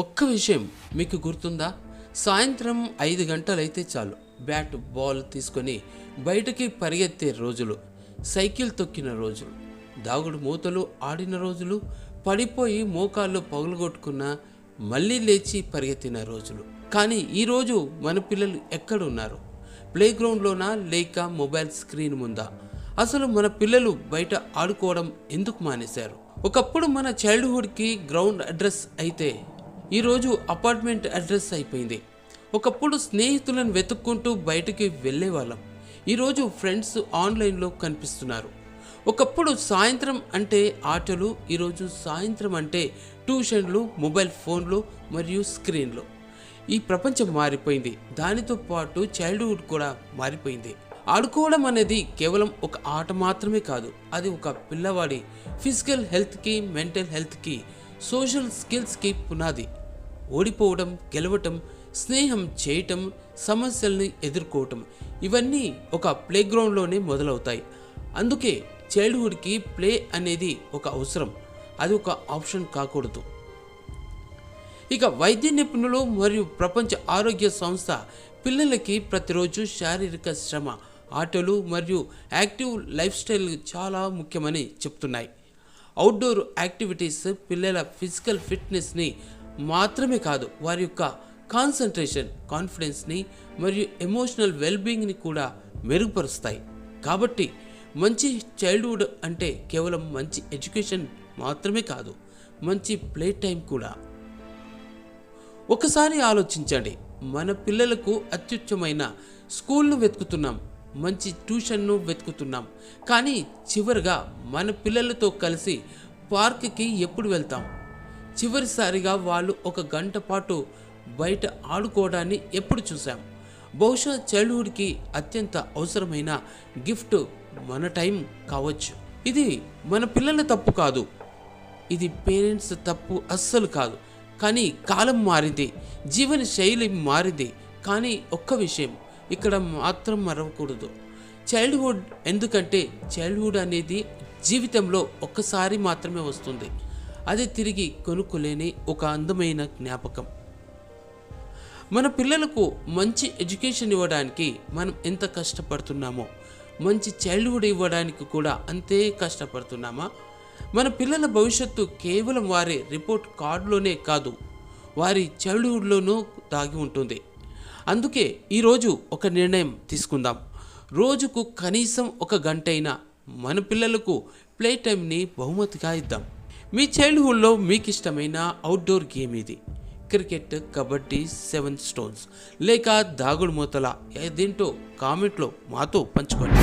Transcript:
ఒక్క విషయం మీకు గుర్తుందా? సాయంత్రం 5 గంటలైతే చాలు బ్యాట్ బాల్ తీసుకొని బయటకి పరిగెత్తే రోజులు, సైకిల్ తొక్కిన రోజులు, దాగుడు మూతలు ఆడిన రోజులు, పడిపోయి మోకాళ్ళు పగులగొట్టుకున్న మళ్ళీ లేచి పరిగెత్తిన రోజులు. కానీ ఈరోజు మన పిల్లలు ఎక్కడున్నారు? ప్లే గ్రౌండ్లోనా లేక మొబైల్ స్క్రీన్ ముందా? అసలు మన పిల్లలు బయట ఆడుకోవడం ఎందుకు మానేశారు? ఒకప్పుడు మన చైల్డ్హుడ్కి గ్రౌండ్ అడ్రస్ అయితే ఈరోజు అపార్ట్మెంట్ అడ్రస్ అయిపోయింది. ఒకప్పుడు స్నేహితులను వెతుక్కుంటూ బయటికి వెళ్ళేవాళ్ళం, ఈరోజు ఫ్రెండ్స్ ఆన్లైన్లో కనిపిస్తున్నారు. ఒకప్పుడు సాయంత్రం అంటే ఆటలు, ఈరోజు సాయంత్రం అంటే ట్యూషన్లు, మొబైల్ ఫోన్లు మరియు స్క్రీన్లు. ఈ ప్రపంచం మారిపోయింది, దానితో పాటు చైల్డ్హుడ్ కూడా మారిపోయింది. ఆడుకోవడం అనేది కేవలం ఒక ఆట మాత్రమే కాదు, అది ఒక పిల్లవాడి ఫిజికల్ హెల్త్కి, మెంటల్ హెల్త్కి, సోషల్ స్కిల్స్కి పునాది. ఓడిపోవడం, గెలవటం, స్నేహం చేయటం, సమస్యల్ని ఎదుర్కోవటం, ఇవన్నీ ఒక ప్లే గ్రౌండ్లోనే మొదలవుతాయి. అందుకే చైల్డ్హుడ్కి ప్లే అనేది ఒక అవసరం, అది ఒక ఆప్షన్ కాకూడదు. ఇక వైద్య నిపుణులు మరియు ప్రపంచ ఆరోగ్య సంస్థ పిల్లలకి ప్రతిరోజు శారీరక శ్రమ, ఆటలు మరియు యాక్టివ్ లైఫ్ స్టైల్ చాలా ముఖ్యమని చెప్తున్నాయి. అవుట్డోర్ యాక్టివిటీస్ పిల్లల ఫిజికల్ ఫిట్నెస్ని మాత్రమే కాదు, వారి యొక్క కాన్సంట్రేషన్, కాన్ఫిడెన్స్ని మరియు ఎమోషనల్ వెల్బీయింగ్ని కూడా మెరుగుపరుస్తాయి. కాబట్టి మంచి చైల్డ్హుడ్ అంటే కేవలం మంచి ఎడ్యుకేషన్ మాత్రమే కాదు, మంచి ప్లే టైం కూడా. ఒకసారి ఆలోచించండి, మన పిల్లలకు అత్యుత్తమైన స్కూల్ను వెతుకుతున్నాం, మంచి ట్యూషన్ను వెతుకుతున్నాం, కానీ చివరిగా మన పిల్లలతో కలిసి పార్క్కి ఎప్పుడు వెళ్తాం? చివరిసారిగా వాళ్ళు 1 గంట పాటు బయట ఆడుకోవడాన్ని ఎప్పుడు చూసాం? బహుశా చైల్డ్హుడ్కి అత్యంత అవసరమైన గిఫ్ట్ మన టైం కావచ్చు. ఇది మన పిల్లల తప్పు కాదు, ఇది పేరెంట్స్ తప్పు అస్సలు కాదు. కానీ కాలం మారింది, జీవన శైలి మారింది. కానీ ఒక్క విషయం ఇక్కడ మాత్రం మరవకూడదు, చైల్డ్హుడ్. ఎందుకంటే చైల్డ్హుడ్ అనేది జీవితంలో ఒక్కసారి మాత్రమే వస్తుంది, అది తిరిగి కొనుక్కోలేని ఒక అందమైన జ్ఞాపకం. మన పిల్లలకు మంచి ఎడ్యుకేషన్ ఇవ్వడానికి మనం ఎంత కష్టపడుతున్నామో, మంచి చైల్డ్హుడ్ ఇవ్వడానికి కూడా అంతే కష్టపడుతున్నామా? మన పిల్లల భవిష్యత్తు కేవలం వారి రిపోర్ట్ కార్డులోనే కాదు, వారి చైల్డ్హుడ్లోనూ దాగి ఉంటుంది. అందుకే ఈరోజు ఒక నిర్ణయం తీసుకుందాం, రోజుకు కనీసం 1 గంటైనా మన పిల్లలకు ప్లే టైంని బహుమతిగా ఇద్దాం. మీ చైల్డ్హుడ్లో మీకు ఇష్టమైన అవుట్డోర్ గేమ్ ఇది. క్రికెట్, కబడ్డీ, 7 స్టోన్స్ లేక దాగుడు మూతల, ఏదేంటో కామెంట్లో మాతో పంచుకోండి.